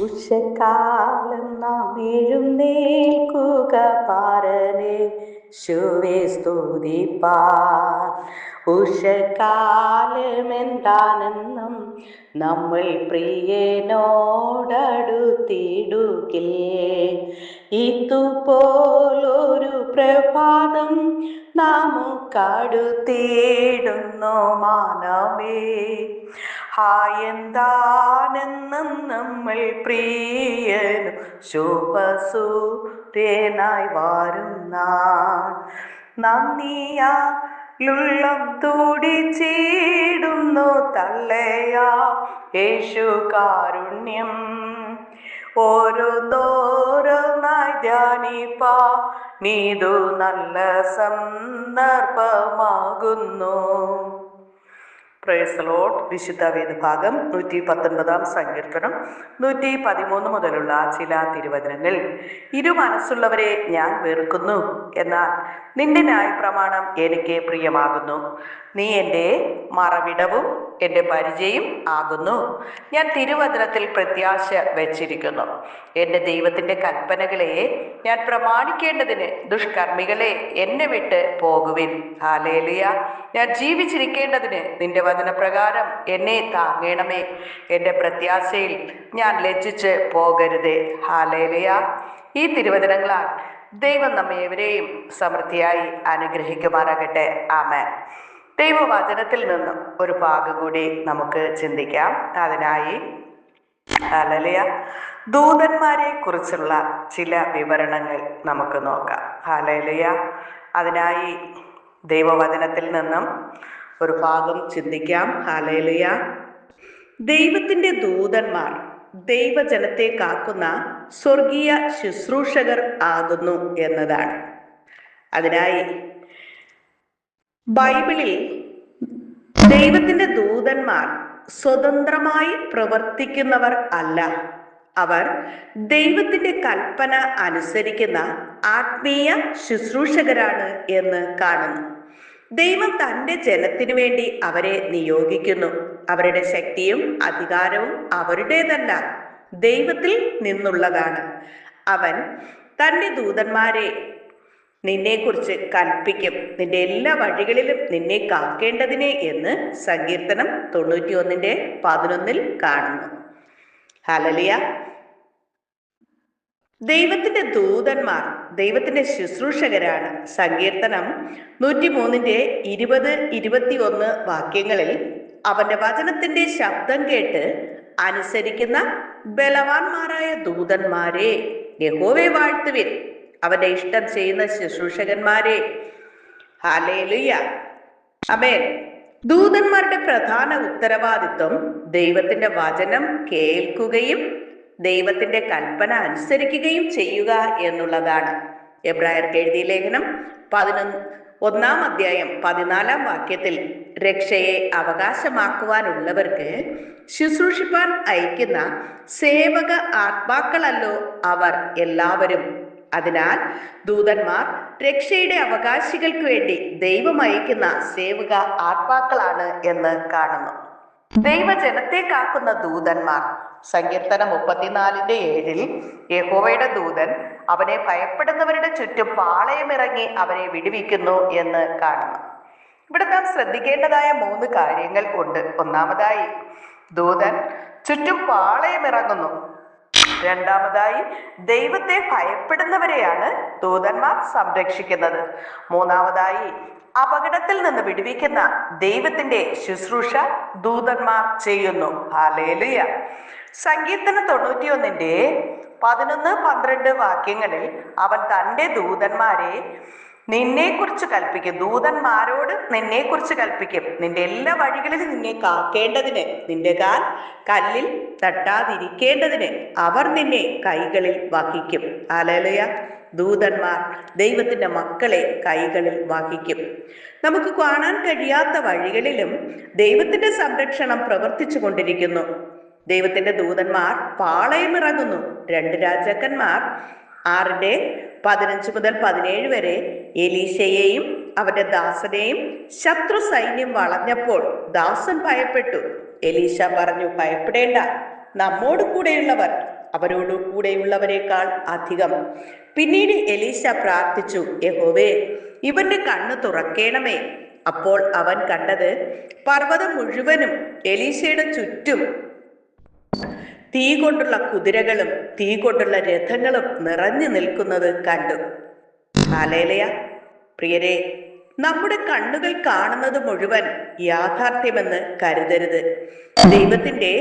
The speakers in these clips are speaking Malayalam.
ഉഷക്കാലം നാം എഴുന്നേൽക്കുക പാരനെ ശുവേ സ്തുതിപ്പാൻ. ഉഷക്കാലമെന്താണെന്നും നമ്മൾ പ്രിയനോടടുത്തിടുകിൽ. ഇതുപോലൊരു പ്രഭാതം നമുക്കടുത്തിടുന്നു മാനമേ. എന്താണെന്നും നമ്മൾ പ്രിയനും ശുഭസൂര്യനായി വരുന്ന നന്ദിയാലുള്ളം തുടിച്ചിടുന്നു തള്ളയാ യേശു കാരുണ്യം. ഓരോന്നോരോന്നായി ധ്യാനിപ്പാ നീതു നല്ല സന്ദർഭമാകുന്നു. Praise the Lord. വിശുദ്ധ വേദഭാഗം 119 സങ്കീർത്തനം 113 മുതലുള്ള ചില തിരുവചനങ്ങൾ. ഇരുമനസ്സുള്ളവരെ ഞാൻ വെറുക്കുന്നു, എന്നാൽ നിന്റെ ന്യായപ്രമാണം എനിക്ക് പ്രിയമാകുന്നു. നീ എൻ്റെ മറവിടവും എൻ്റെ പരിചയം ആകുന്നു. ഞാൻ തിരുവചനത്തിൽ പ്രത്യാശ വെച്ചിരിക്കുന്നു. എൻ്റെ ദൈവത്തിൻ്റെ കൽപ്പനകളെ ഞാൻ പ്രമാണിക്കേണ്ടതിന് ദുഷ്കർമ്മികളെ എന്നെ വിട്ട് പോകുവിൻ. ഹല്ലേലൂയ. ഞാൻ ജീവിച്ചിരിക്കേണ്ടതിന് നിന്റെ വചനപ്രകാരം എന്നെ താങ്ങണമേ. എൻ്റെ പ്രത്യാശയിൽ ഞാൻ ലജ്ജിച്ച് പോകരുതേ. ഹല്ലേലൂയ. ഈ തിരുവചനങ്ങളാൽ ദൈവം നമ്മേവരെയും സമൃദ്ധിയായി അനുഗ്രഹിക്കുമാറാകട്ടെ. ആമേൻ. ദൈവവചനത്തിൽ നിന്നും ഒരു ഭാഗം കൂടി നമുക്ക് ചിന്തിക്കാം. അതിനായി ഹല്ലേലൂയ ദൂതന്മാരെ കുറിച്ചുള്ള ചില വിവരണങ്ങൾ നമുക്ക് നോക്കാം. ഹല്ലേലൂയ. അതിനായി ദൈവവചനത്തിൽ നിന്നും ഒരു ഭാഗം ചിന്തിക്കാം. ഹല്ലേലൂയ. ദൈവത്തിൻ്റെ ദൂതന്മാർ ദൈവജനത്തെ കാക്കുന്ന സ്വർഗീയ ശുശ്രൂഷകർ ആകുന്നു എന്നതാണ്. അതിനായി ബൈബിളിൽ ദൈവത്തിൻ്റെ ദൂതന്മാർ സ്വതന്ത്രമായി പ്രവർത്തിക്കുന്നവർ അല്ല. അവർ ദൈവത്തിൻ്റെ കൽപ്പന അനുസരിക്കുന്ന ആത്മീയ ശുശ്രൂഷകരാണ് എന്ന് കാണുന്നു. ദൈവം തൻ്റെ ജനത്തിനു വേണ്ടി അവരെ നിയോഗിക്കുന്നു. അവരുടെ ശക്തിയും അധികാരവും അവരുടേതല്ല, ദൈവത്തിൽ നിന്നുള്ളതാണ്. അവൻ തൻ്റെ ദൂതന്മാരെ നിന്നെക്കുറിച്ച് കൽപ്പിക്കും, നിന്റെ എല്ലാ വഴികളിലും നിന്നെ കാക്കേണ്ടതിനെ എന്ന് സങ്കീർത്തനം 91:11 കാണുന്നു. ഹല്ലേലൂയ. ദൈവത്തിൻ്റെ ദൂതന്മാർ ദൈവത്തിൻ്റെ ശുശ്രൂഷകരാണ്. സങ്കീർത്തനം 103:20-21 വാക്യങ്ങളിൽ അവന്റെ വചനത്തിന്റെ ശബ്ദം കേട്ട് അനുസരിക്കുന്ന ബലവാന്മാരായ ദൂതന്മാരെ യഹോവയെ വാഴ്ത്തുവിൻ. അവന്റെ ഇഷ്ടം ചെയ്യുന്ന ശുശ്രൂഷകന്മാരെ ഹല്ലേലൂയ. ആമേൻ. ദൂതന്മാരുടെ പ്രധാന ഉത്തരവാദിത്വം ദൈവത്തിന്റെ വചനം കേൾക്കുകയും ദൈവത്തിന്റെ കൽപ്പന അനുസരിക്കുകയും ചെയ്യുക എന്നുള്ളതാണ്. എബ്രായർക്ക് എഴുതിയ ലേഖനം 11-14 വാക്യത്തിൽ രക്ഷയെ അവകാശമാക്കുവാനുള്ളവർക്ക് ശുശ്രൂഷിപ്പാൻ അയക്കുന്ന സേവക ആത്മാക്കളല്ലോ അവർ എല്ലാവരും. അതിനാൽ ദൂതന്മാർ രക്ഷയുടെ അവകാശികൾക്ക് വേണ്ടി ദൈവം അയക്കുന്ന സേവക ആത്മാക്കളാണ് എന്ന് കാണുന്നു. ദൈവജനത്തെ കാക്കുന്ന ദൂതന്മാർ. സങ്കീർത്തനം 34:7 യഹോവയുടെ ദൂതൻ അവനെ ഭയപ്പെടുന്നവരുടെ ചുറ്റും പാളയമിറങ്ങി അവരെ വിടുവിക്കുന്നു എന്ന് കാണുന്നു. ഇവിടെ നാം ശ്രദ്ധിക്കേണ്ടതായ 3 കാര്യങ്ങൾ ഉണ്ട്. ഒന്നാമതായി, ദൂതൻ ചുറ്റും പാളയമിറങ്ങുന്നു. രണ്ടാമതായി, ദൈവത്തെ ഭയപ്പെടുന്നവരെയാണ് ദൂതന്മാർ സംരക്ഷിക്കുന്നത്. മൂന്നാമതായി, അപകടത്തിൽ നിന്ന് വിടുവിക്കുന്ന ദൈവത്തിന്റെ ശുശ്രൂഷ ദൂതന്മാർ ചെയ്യുന്നു. ഹല്ലേലൂയ. സങ്കീർത്തനം 91:11-12 വാക്യങ്ങളിൽ അവൻ തൻ്റെ ദൂതന്മാരെ നിന്നെക്കുറിച്ച് കൽപ്പിക്കും. ദൂതന്മാരോട് നിന്നെക്കുറിച്ച് കൽപ്പിക്കും. നിന്റെ എല്ലാ വഴികളിലും നിന്നെ കാക്കേണ്ടതിന്, നിന്റെ കാൽ കല്ലിൽ തട്ടാതിരിക്കേണ്ടതിന് അവർ നിന്നെ കൈകളിൽ വഹിക്കും. ഹല്ലേലൂയ. ദൂതന്മാർ ദൈവത്തിന്റെ മക്കളെ കൈകളിൽ വഹിക്കും. നമുക്ക് കാണാൻ കഴിയാത്ത വഴികളിലും ദൈവത്തിന്റെ സംരക്ഷണം പ്രവർത്തിച്ചു കൊണ്ടിരിക്കുന്നു. ദൈവത്തിന്റെ ദൂതന്മാർ പാളയമിറങ്ങുന്നു. 2 രാജാക്കന്മാർ 6:15-17 വരെ എലീശയെയും അവന്റെ ദാസനെയും ശത്രു സൈന്യം വളഞ്ഞപ്പോൾ ദാസൻ ഭയപ്പെട്ടു. എലീശ പറഞ്ഞു, ഭയപ്പെടേണ്ട, നമ്മോട് കൂടെയുള്ളവർ അവരോട് കൂടെയുള്ളവരെക്കാൾ അധികം. പിന്നീട് എലീശ പ്രാർത്ഥിച്ചു, യഹോവേ, ഇവന്റെ കണ്ണ് തുറക്കേണമേ. അപ്പോൾ അവൻ കണ്ടത് പർവ്വതം മുഴുവനും എലീശയുടെ ചുറ്റും തീ കൊണ്ടുള്ള കുതിരകളും തീ കൊണ്ടുള്ള രഥങ്ങളും നിറഞ്ഞു നിൽക്കുന്നത് കണ്ടു. ഹല്ലേലൂയ. പ്രിയരെ, നമ്മുടെ കണ്ണുകൾ കാണുന്നത് മുഴുവൻ യാഥാർത്ഥ്യമെന്ന് കരുതരുത്. ദൈവത്തിന്റെ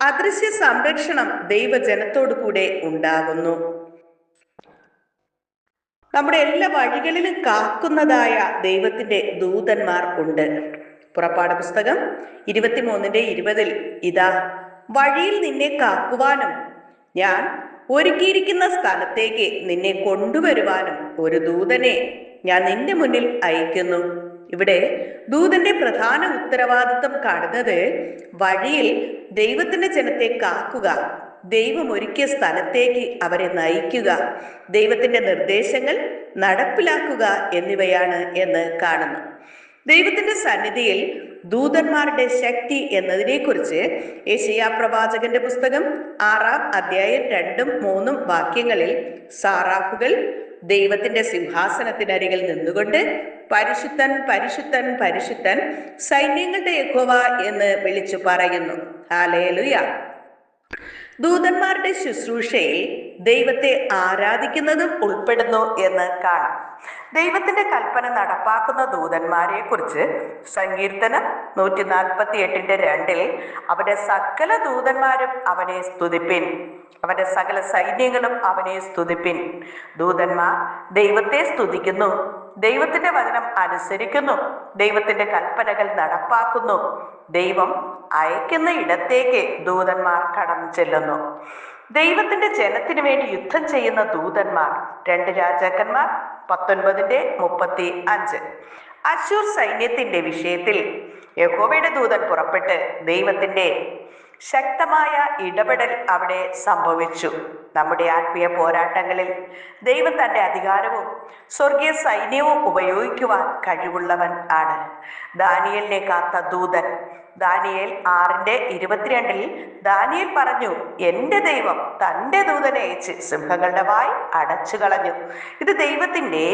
അദൃശ്യ സംരക്ഷണം ദൈവജനത്തോടു കൂടെ ഉണ്ടാകുന്നു. നമ്മുടെ എല്ലാ വഴികളിലും കാക്കുന്നതായ ദൈവത്തിന്റെ ദൂതന്മാർ ഉണ്ട്. പുറപ്പാട് പുസ്തകം 23:20 ഇതാ, വഴിയിൽ നിന്നെ കാക്കുവാനും ഞാൻ ഒരുക്കിയിരിക്കുന്ന സ്ഥലത്തേക്ക് നിന്നെ കൊണ്ടുവരുവാനും ഒരു ദൂതനെ ഞാൻ നിന്റെ മുന്നിൽ അയക്കുന്നു. ഇവിടെ ദൂതന്റെ പ്രധാന ഉത്തരവാദിത്വം കാണുന്നത് വഴിയിൽ ദൈവത്തിന്റെ ജനത്തെ കാക്കുക, ദൈവം ഒരുക്കിയ സ്ഥലത്തേക്ക് അവരെ നയിക്കുക, ദൈവത്തിന്റെ നിർദ്ദേശങ്ങൾ നടപ്പിലാക്കുക എന്നിവയാണ് എന്ന് കാണുന്നു. ദൈവത്തിന്റെ സന്നിധിയിൽ ദൂതന്മാരുടെ ശക്തി എന്നതിനെ കുറിച്ച് യെശയ്യാ പ്രവാചകന്റെ പുസ്തകം 6-ാം അധ്യായം 2-3 വാക്യങ്ങളിൽ സാറാഫുകൾ ദൈവത്തിന്റെ സിംഹാസനത്തിനരികിൽ നിന്നുകൊണ്ട് പരിശുദ്ധൻ പരിശുദ്ധൻ പരിശുദ്ധൻ സൈന്യങ്ങളുടെ യഹോവ എന്ന് വിളിച്ചു പറയുന്നു. ഹല്ലേലൂയ. ദൂതന്മാരുടെ ശുശ്രൂഷയിൽ ദൈവത്തെ ആരാധിക്കുന്നതും ഉൾപ്പെടുന്നു എന്ന് കാണാം. ദൈവത്തിന്റെ കൽപ്പന നടപ്പാക്കുന്ന ദൂതന്മാരെ കുറിച്ച് സങ്കീർത്തനം 148:2 അവന്റെ സകല ദൂതന്മാരും അവനെ സ്തുതിപ്പിൻ, അവന്റെ സകല സൈന്യങ്ങളും അവനെ സ്തുതിപ്പിൻ. ദൂതന്മാർ ദൈവത്തെ സ്തുതിക്കുന്നു, ദൈവത്തിന്റെ വചനം അനുസരിക്കുന്നു, ദൈവത്തിന്റെ കൽപ്പനകൾ നടപ്പാക്കുന്നു. ദൈവം അയക്കുന്ന ഇടത്തേക്ക് ദൂതന്മാർ കടന്നു ചെല്ലുന്നു. ദൈവത്തിന്റെ ജനത്തിനു വേണ്ടി യുദ്ധം ചെയ്യുന്ന ദൂതന്മാർ 2 രാജാക്കന്മാർ 19:35. അശൂർ സൈന്യത്തിന്റെ വിഷയത്തിൽ യഹോവയുടെ ദൂതൻ പുറപ്പെട്ട് ദൈവത്തിന്റെ ശക്തമായ ഇടപെടൽ അവിടെ സംഭവിച്ചു. നമ്മുടെ ആത്മീയ പോരാട്ടങ്ങളിൽ ദൈവം തന്റെ അധികാരവും സ്വർഗീയ സൈന്യവും ഉപയോഗിക്കുവാൻ കഴിവുള്ളവൻ ആണ്. ദാനിയേലിനെ കാത്ത ദൂതൻ ദാനിയേൽ 6:22 ദാനിയേൽ പറഞ്ഞു, എന്റെ ദൈവം തന്റെ ദൂതനെ അയച്ച് സിംഹങ്ങളുടെ വായ് അടച്ചു കളഞ്ഞു. ഇത് ദൈവത്തിന്റെ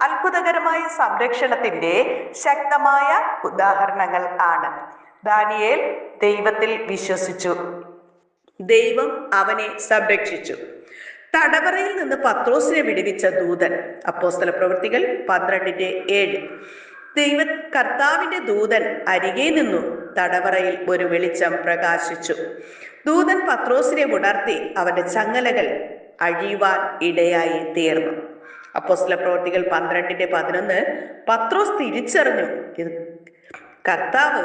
അത്ഭുതകരമായ സംരക്ഷണത്തിന്റെ ശക്തമായ ഉദാഹരണങ്ങൾ ആണ്. ദാനിയേൽ ദൈവത്തിൽ വിശ്വസിച്ചു, ദൈവം അവനെ സംരക്ഷിച്ചു. തടവറയിൽ നിന്ന് പത്രോസിനെ വിടുവിച്ച ദൂതൻ. അപ്പോസ്തല പ്രവൃത്തികൾ 12:7. കർത്താവിന്റെ ദൂതൻ അരികെ നിന്നു, തടവറയിൽ ഒരു വെളിച്ചം പ്രകാശിച്ചു. ദൂതൻ പത്രോസിനെ ഉണർത്തി അവന്റെ ചങ്ങലകൾ അഴിയുവാൻ ഇടയായി തീർന്നു. അപ്പോസ്തല പ്രവൃത്തികൾ 12:11 പത്രോസ് തിരിച്ചറിഞ്ഞു, കർത്താവ്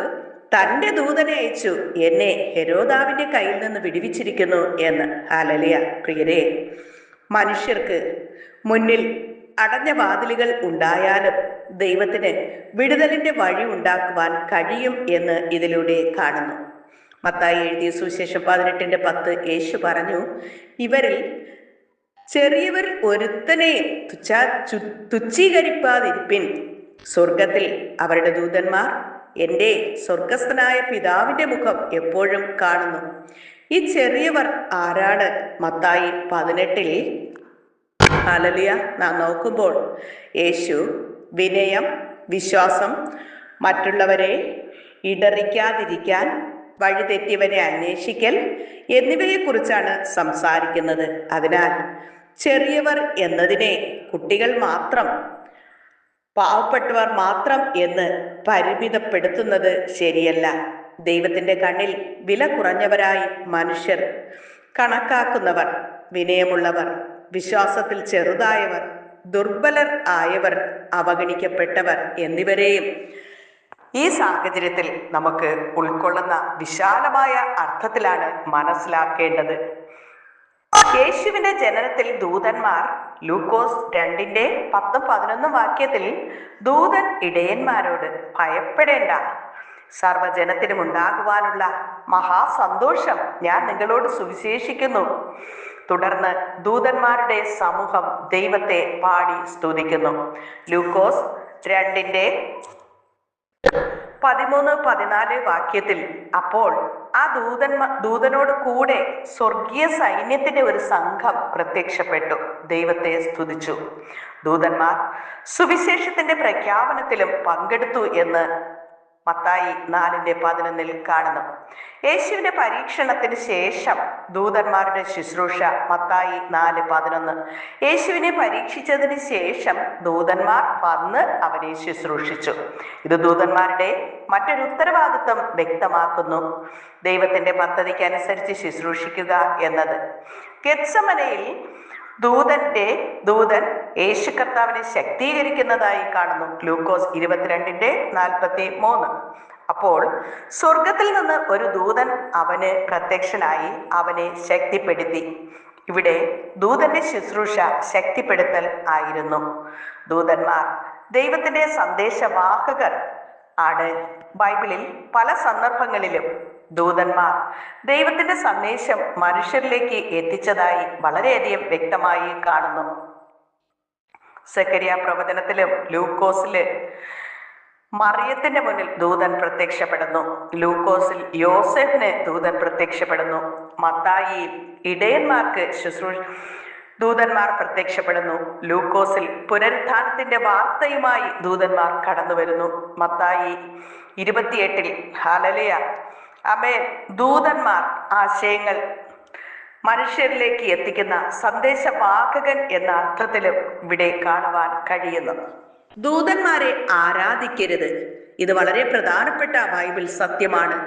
തന്റെ ദൂതനെ അയച്ചു എന്നെ ഹെരോദാവിന്റെ കയ്യിൽ നിന്ന് വിടുവിച്ചിരിക്കുന്നു എന്ന്. ഹല്ലേലൂയ. പ്രിയരെ, മനുഷ്യർക്ക് മുന്നിൽ അടഞ്ഞ വാതിലുകൾ ഉണ്ടായാലും ദൈവത്തിന് വിടുതലിന്റെ വഴി ഉണ്ടാക്കുവാൻ കഴിയും എന്ന് ഇതിലൂടെ കാണുന്നു. മത്തായി എഴുതിയ സുവിശേഷം 18:10 യേശു പറഞ്ഞു, ഇവരിൽ ചെറിയവർ ഒരുത്തനെയും തുച്ഛീകരിപ്പാതിരിപ്പിൻ. സ്വർഗത്തിൽ അവരുടെ ദൂതന്മാർ എൻ്റെ സ്വർഗസ്ഥനായ പിതാവിന്റെ മുഖം എപ്പോഴും കാണുന്നു. ഈ ചെറിയവർ ആരാണ്? മത്തായി 18 ഹല്ലേലൂയ നാം നോക്കുമ്പോൾ യേശു വിനയം, വിശ്വാസം, മറ്റുള്ളവരെ ഇടറിക്കാതിരിക്കാൻ, വഴിതെറ്റിയവനെ അന്വേഷിക്കൽ എന്നിവയെക്കുറിച്ചാണ് സംസാരിക്കുന്നത്. അതിനാൽ ചെറിയവർ എന്നതിനെ കുട്ടികൾ മാത്രം, പാവപ്പെട്ടവർ മാത്രം എന്ന് പരിമിതപ്പെടുത്തുന്നത് ശരിയല്ല. ദൈവത്തിന്റെ കണ്ണിൽ വില കുറഞ്ഞവരായി മനുഷ്യർ കണക്കാക്കുന്നവർ, വിനയമുള്ളവർ, വിശ്വാസത്തിൽ ചെറുതായവർ, ദുർബലർ ആയവർ, അവഗണിക്കപ്പെട്ടവർ എന്നിവരെയും ഈ സാഹചര്യത്തിൽ നമുക്ക് ഉൾക്കൊള്ളുന്ന വിശാലമായ അർത്ഥത്തിലാണ് മനസ്സിലാക്കേണ്ടത്. യേശുവിന്റെ ജനനത്തിൽ ദൂതന്മാർ ലൂക്കോസ് 2:10-11 വാക്യത്തിൽ ദൂതൻ ഇടയന്മാരോട് ഭയപ്പെടേണ്ട, സർവ്വജനത്തിനും ഉണ്ടാകുവാനുള്ള മഹാസന്തോഷം ഞാൻ നിങ്ങളോട് സുവിശേഷിക്കുന്നു. തുടർന്ന് ദൂതന്മാരുടെ സമൂഹം ദൈവത്തെ പാടി സ്തുതിക്കുന്നു. ലൂക്കോസ് 2:13-14 വാക്യത്തിൽ അപ്പോൾ ആ ദൂതനോട് കൂടെ സ്വർഗീയ സൈന്യത്തിന്റെ ഒരു സംഘം പ്രത്യക്ഷപ്പെട്ടു, ദൈവത്തെ സ്തുതിച്ചു. ദൂതന്മാർ സുവിശേഷത്തിന്റെ പ്രഖ്യാപനത്തിലും പങ്കെടുത്തു എന്ന് മത്തായി 4:11 കാണുന്നു. യേശുവിന്റെ പരീക്ഷണത്തിന് ശേഷം ദൂതന്മാരുടെ ശുശ്രൂഷ, മത്തായി 4:11. യേശുവിനെ പരീക്ഷിച്ചതിന് ശേഷം ദൂതന്മാർ വന്ന് അവനെ ശുശ്രൂഷിച്ചു. ഇത് ദൂതന്മാരുടെ മറ്റൊരു ഉത്തരവാദിത്വം വ്യക്തമാക്കുന്നു, ദൈവത്തിന്റെ പദ്ധതിക്ക് അനുസരിച്ച് ശുശ്രൂഷിക്കുക എന്നത്. ഗെത്സമനയിൽ ദൂതൻ യേശു കർത്താവിനെ ശക്തീകരിക്കുന്നതായി കാണുന്നു, ലൂക്കോസ് 22:43. അപ്പോൾ സ്വർഗത്തിൽ നിന്ന് ഒരു ദൂതൻ അവന് പ്രത്യക്ഷനായി അവനെ ശക്തിപ്പെടുത്തി. ഇവിടെ ദൂതന്റെ ശുശ്രൂഷ ശക്തിപ്പെടുത്തൽ ആയിരുന്നു. ദൂതന്മാർ ദൈവത്തിന്റെ സന്ദേശവാഹകർ ആണ്. ബൈബിളിൽ പല സന്ദർഭങ്ങളിലും ദൂതന്മാർ ദൈവത്തിന്റെ സന്ദേശം മനുഷ്യരിലേക്ക് എത്തിച്ചതായി വളരെയധികം വ്യക്തമായി കാണുന്നു. സക്കറിയ പ്രവചനത്തിലും ലൂക്കോസില് മറിയത്തിന്റെ മുന്നിൽ ദൂതൻ പ്രത്യക്ഷപ്പെടുന്നു, ലൂക്കോസിൽ യോസേഫിന് ദൂതൻ പ്രത്യക്ഷപ്പെടുന്നു, മത്തായിയിൽ ഇടയന്മാർക്ക് ദൂതന്മാർ പ്രത്യക്ഷപ്പെടുന്നു, ലൂക്കോസിൽ പുനരുത്ഥാനത്തിന്റെ വാർത്തയുമായി ദൂതന്മാർ കടന്നു വരുന്നു, മത്തായി 28 ഹല്ലേലൂയ ആമേൻ. ദൂതന്മാർ ആശയങ്ങൾ മനുഷ്യരിലേക്ക് എത്തിക്കുന്ന സന്ദേശവാഹകൻ എന്ന അർത്ഥത്തിലും ഇവിടെ കാണുവാൻ കഴിയുന്നു. ദൂതന്മാരെ ആരാധിക്കരുത്, ഇത് വളരെ പ്രധാനപ്പെട്ട ബൈബിൾ സത്യമാണ്.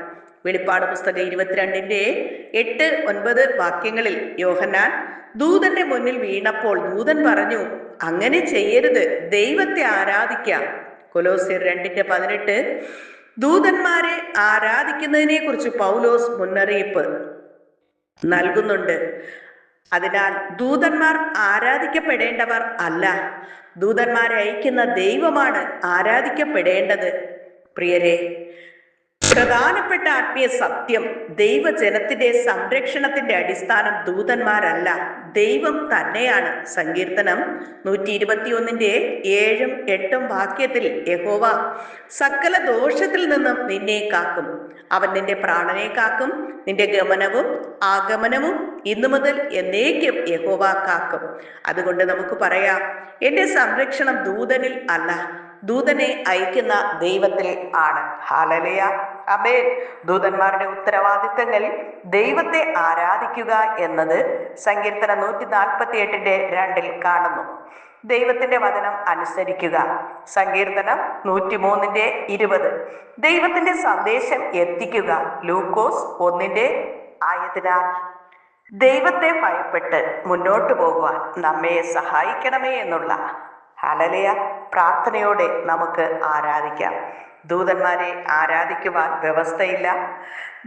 വെളിപ്പാട് പുസ്തകം 22:8-9 വാക്യങ്ങളിൽ യോഹന്നാൻ ദൂതന്റെ മുന്നിൽ വീണപ്പോൾ ദൂതൻ പറഞ്ഞു, അങ്ങനെ ചെയ്യരുത്, ദൈവത്തെ ആരാധിക്കാം. കൊലോസ്യർ 2:18 ദൂതന്മാരെ ആരാധിക്കുന്നതിനെ കുറിച്ച് പൗലോസ് മുന്നറിയിപ്പ് നൽകുന്നുണ്ട്. അതിനാൽ ദൂതന്മാർ ആരാധിക്കപ്പെടേണ്ടവർ അല്ല, ദൂതന്മാരെ അയക്കുന്ന ദൈവമാണ് ആരാധിക്കപ്പെടേണ്ടത്. പ്രിയരെ, പ്രധാനപ്പെട്ട ആത്മീയ സത്യം, ദൈവജനത്തിന്റെ സംരക്ഷണത്തിന്റെ അടിസ്ഥാനം ദൂതന്മാരല്ല, ദൈവം തന്നെയാണ്. സങ്കീർത്തനം 121:7-8 വാക്യത്തിൽ യഹോവ സകല ദോഷത്തിൽ നിന്നും നിന്നെ കാക്കും, അവൻ നിന്റെ പ്രാണനെ കാക്കും, നിന്റെ ഗമനവും ആഗമനവും ഇന്നു മുതൽ എന്നേക്കും യഹോവ കാക്കും. അതുകൊണ്ട് നമുക്ക് പറയാം, എന്റെ സംരക്ഷണം ദൂതനിൽ അല്ല, ദൂതനെ അയക്കുന്ന ദൈവത്തിൽ ആണ്. ഹല്ലേലൂയ ആമേൻ. ദൂതന്മാരുടെ ഉത്തരവാദിത്തങ്ങൾ ദൈവത്തെ ആരാധിക്കുക എന്നത് സങ്കീർത്തനം 148:2 കാണുന്നു. ദൈവത്തിന്റെ വചനം അനുസരിക്കുക, സങ്കീർത്തനം 103:20. ദൈവത്തിന്റെ സന്ദേശം എത്തിക്കുക, ലൂക്കോസ് 1 ആയതിനാൽ ദൈവത്തെ ഭയപ്പെട്ട് മുന്നോട്ട് പോകുവാൻ നമ്മെ സഹായിക്കണമേ എന്നുള്ള ഹല്ലേലൂയ പ്രാർത്ഥനയോടെ നമുക്ക് ആരാധിക്കാം. ദൂതന്മാരെ ആരാധിക്കുവാൻ വ്യവസ്ഥയില്ല,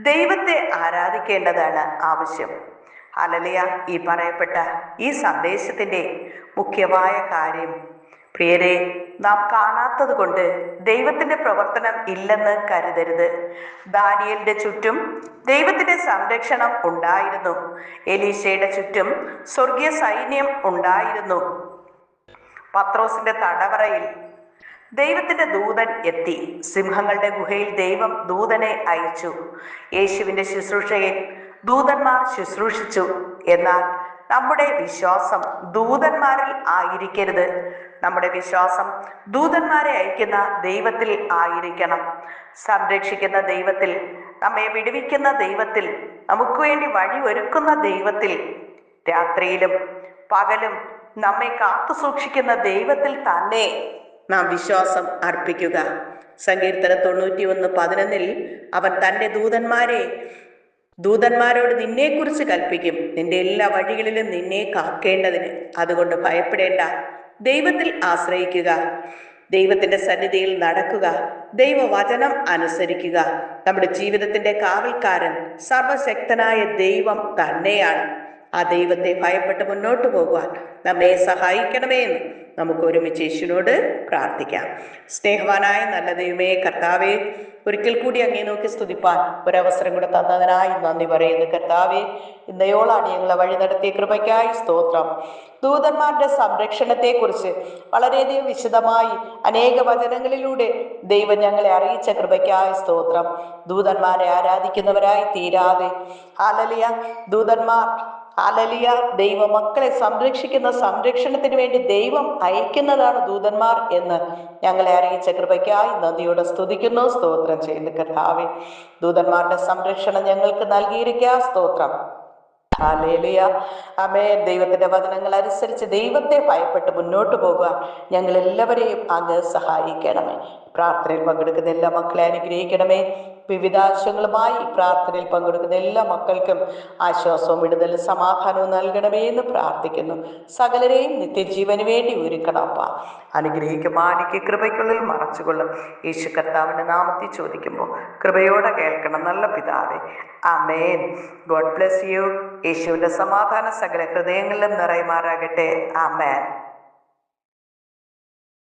ദൈവത്തെ ആരാധിക്കേണ്ടതാണ് ആവശ്യം. ഹല്ലേലൂയ. ഈ പറയപ്പെട്ട ഈ സന്ദേശത്തിന്റെ മുഖ്യമായ കാര്യം, പ്രിയരെ, നാം കാണാത്തത് കൊണ്ട് ദൈവത്തിന്റെ പ്രവർത്തനം ഇല്ലെന്ന് കരുതരുത്. ദാനിയേലിന്റെ ചുറ്റും ദൈവത്തിന്റെ സംരക്ഷണം ഉണ്ടായിരുന്നു, എലീശയുടെ ചുറ്റും സ്വർഗീയ സൈന്യം ഉണ്ടായിരുന്നു. പത്രോസിന്റെ തടവറയിൽ ദൈവത്തിന്റെ ദൂതൻ എത്തി, സിംഹങ്ങളുടെ ഗുഹയിൽ ദൈവം ദൂതനെ അയച്ചു. യേശുവിന്റെ ശുശ്രൂഷയിൽ ദൂതന്മാർ ശുശ്രൂഷിച്ചു. എന്നാൽ നമ്മുടെ വിശ്വാസം ദൂതന്മാരിൽ ആയിരിക്കരുത്, നമ്മുടെ വിശ്വാസം ദൂതന്മാരെ അയക്കുന്ന ദൈവത്തിൽ ആയിരിക്കണം. സംരക്ഷിക്കുന്ന ദൈവത്തിൽ, നമ്മെ വിടുവിക്കുന്ന ദൈവത്തിൽ, നമുക്ക് വേണ്ടി വഴി ഒരുക്കുന്ന ദൈവത്തിൽ, രാത്രിയിലും പകലും നമ്മെ കാത്തു സൂക്ഷിക്കുന്ന ദൈവത്തിൽ തന്നെ നാം വിശ്വാസം അർപ്പിക്കുക. സങ്കീർത്തനം 91:11 അവൻ തൻ്റെ ദൂതന്മാരോട് നിന്നെക്കുറിച്ച് കൽപ്പിക്കും, നിന്റെ എല്ലാ വഴികളിലും നിന്നെ കാക്കേണ്ടതിന്. അതുകൊണ്ട് ഭയപ്പെടേണ്ട, ദൈവത്തിൽ ആശ്രയിക്കുക, ദൈവത്തിന്റെ സന്നിധിയിൽ നടക്കുക, ദൈവവചനം അനുസരിക്കുക. നമ്മുടെ ജീവിതത്തിന്റെ കാവൽക്കാരൻ സർവശക്തനായ ദൈവം തന്നെയാണ്. ആ ദൈവത്തെ ഭയപ്പെട്ട് മുന്നോട്ട് പോകുവാൻ നമ്മെ സഹായിക്കണമേ എന്ന് നമുക്ക് ഒരുമിച്ച് യേശുവിനോട് പ്രാർത്ഥിക്കാം. സ്നേഹവാനായ നല്ല ദൈവമേ, കർത്താവേ, ഒരിക്കൽ കൂടി അങ്ങേ നോക്കി സ്തുതിപ്പാൻ ഒരവസരം കൂടെ തന്നതിനായി നന്ദി പറയുന്നു. കർത്താവേ, ഇന്നയോളാണ് ഞങ്ങളെ വഴി നടത്തിയ കൃപയ്ക്കായി സ്തോത്രം. ദൂതന്മാരുടെ സംരക്ഷണത്തെക്കുറിച്ച് വളരെയധികം വിശദമായി അനേക വചനങ്ങളിലൂടെ ദൈവം ഞങ്ങളെ അറിയിച്ച കൃപയ്ക്കായി സ്തോത്രം. ദൂതന്മാരെ ആരാധിക്കുന്നവരായി തീരാതെ, ഹല്ലേലൂയ, ദൂതന്മാർ, ഹല്ലേലൂയ, ദൈവമക്കളെ സംരക്ഷിക്കുന്ന സംരക്ഷണത്തിന് വേണ്ടി ദൈവം അയക്കുന്നതാണ് ദൂതന്മാർ എന്ന് ഞങ്ങളെ അറിയിച്ച കൃപയ്ക്കായി നന്ദിയോടെ സ്തുതിക്കുന്നു, സ്തോത്രം ചെയ്യുന്നു. കർത്താവേ, ദൂതന്മാരുടെ സംരക്ഷണം ഞങ്ങൾക്ക് നൽകിയിരിക്കുക, സ്തോത്രം. ഹല്ലേലൂയ, ആമേൻ. ദൈവത്തിന്റെ വചനങ്ങൾ അനുസരിച്ച് ദൈവത്തെ ഭയപ്പെട്ട് മുന്നോട്ട് പോകുവാൻ ഞങ്ങൾ എല്ലാവരെയും അങ്ങ് സഹായിക്കണമേ. പ്രാർത്ഥനയിൽ പങ്കെടുക്കുന്ന എല്ലാ മക്കളെ അനുഗ്രഹിക്കണമേ. വിവിധ ആവശ്യങ്ങളുമായി പ്രാർത്ഥനയിൽ പങ്കെടുക്കുന്ന എല്ലാ മക്കൾക്കും ആശ്വാസവും വിടുതലും സമാധാനവും നൽകണമേ എന്ന് പ്രാർത്ഥിക്കുന്നു. സകലരെയും നിത്യജീവന് വേണ്ടി ഒരുക്കണപ്പ. അനുഗ്രഹിക്കും, മാനിക്ക്, കൃപയ്ക്കുള്ളിൽ മറച്ചുകൊള്ളും. യേശു കർത്താവിന്റെ നാമത്തിൽ ചോദിക്കുമ്പോൾ കൃപയോടെ കേൾക്കണം നല്ല പിതാവേ. ആമേൻ. God bless you. യേശുവിന്റെ സമാധാന സകല ഹൃദയങ്ങളിലും നിറയുമാറാകട്ടെ. ആമേൻ.